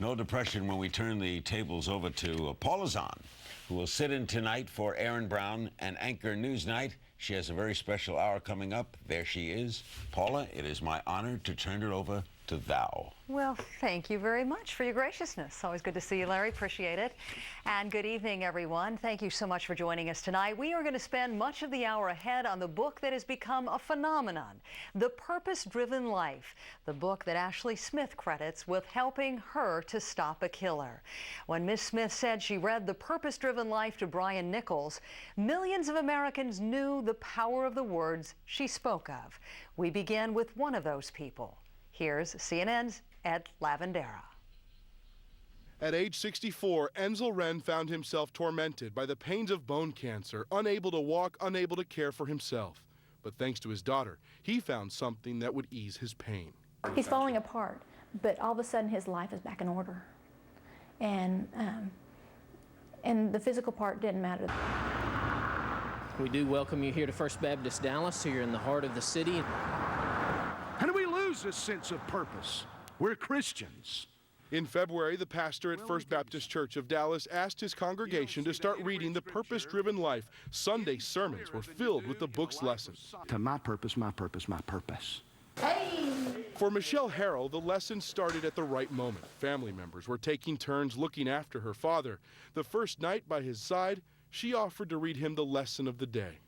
No depression when we turn the tables over to Paula Zahn, who will sit in tonight for Aaron Brown and anchor Newsnight. She has a very special hour coming up. There she is. Paula, it is my honor to turn it over to thou. Well, thank you very much for your graciousness. Always good to see you, Larry. Appreciate it. And good evening, everyone. Thank you so much for joining us tonight. We are going to spend much of the hour ahead on the book that has become a phenomenon, The Purpose-Driven Life, the book that Ashley Smith credits with helping her to stop a killer. When Miss Smith said she read The Purpose-Driven Life to Brian Nichols, millions of Americans knew the power of the words she spoke of. We begin with one of those people. Here's CNN's Ed Lavandera. At age 64, Enzel Wren found himself tormented by the pains of bone cancer, unable to walk, unable to care for himself. But thanks to his daughter, he found something that would ease his pain. He's falling apart, but all of a sudden his life is back in order. And the physical part didn't matter. We do welcome you here to First Baptist Dallas, here in the heart of the city. How do we lose this sense of purpose? We're Christians. In February, the pastor at First Baptist Church of Dallas asked his congregation to start reading The Purpose-Driven Life. Sunday sermons were filled with the book's lessons. To my purpose, my purpose, my purpose. Hey! For Michelle Harrell, the lesson started at the right moment. Family members were taking turns looking after her father. The first night by his side, she offered to read him the lesson of the day.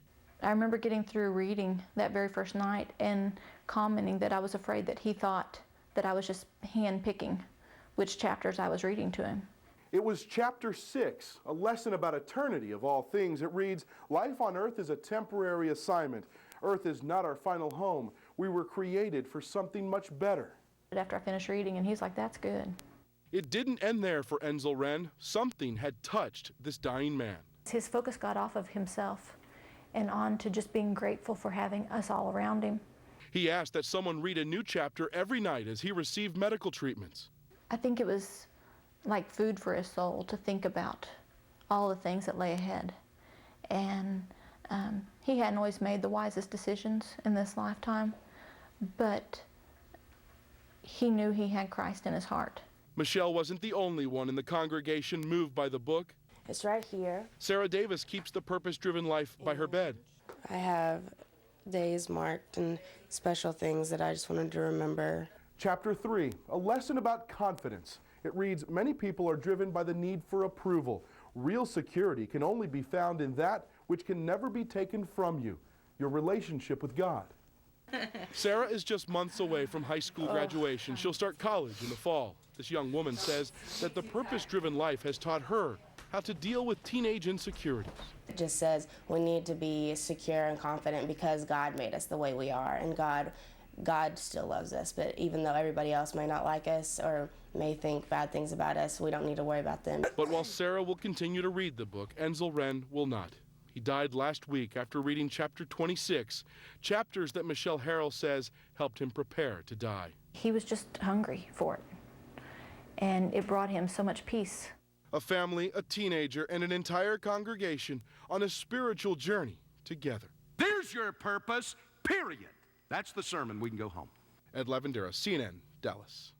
I remember getting through reading that very first night and commenting that I was afraid that he thought that I was just hand-picking which chapters I was reading to him. It was chapter 6, a lesson about eternity of all things. It reads, "Life on earth is a temporary assignment. Earth is not our final home. We were created for something much better." After I finished reading, and he's like, "That's good." It didn't end there for Enzel Wren. Something had touched this dying man. His focus got off of himself and on to just being grateful for having us all around him. He asked that someone read a new chapter every night as he received medical treatments. I think it was like food for his soul to think about all the things that lay ahead. And he hadn't always made the wisest decisions in this lifetime, but he knew he had Christ in his heart. Michelle wasn't the only one in the congregation moved by the book. It's right here. Sarah Davis keeps The Purpose-Driven Life by her bed. I have days marked and special things that I just wanted to remember. Chapter 3, a lesson about confidence. It reads, "Many people are driven by the need for approval. Real security can only be found in that which can never be taken from you, your relationship with God." Sarah is just months away from high school graduation. She'll start college in the fall. This young woman says that The Purpose-Driven Life has taught her how to deal with teenage insecurities. It just says we need to be secure and confident because God made us the way we are, and God still loves us. But even though everybody else may not like us or may think bad things about us, we don't need to worry about them. But while Sarah will continue to read the book, Enzel Wren will not. He died last week after reading chapter 26, chapters that Michelle Harrell says helped him prepare to die. He was just hungry for it, and it brought him so much peace. A family, a teenager, and an entire congregation on a spiritual journey together. There's your purpose, period. That's the sermon. We can go home. Ed Lavandera, CNN, Dallas.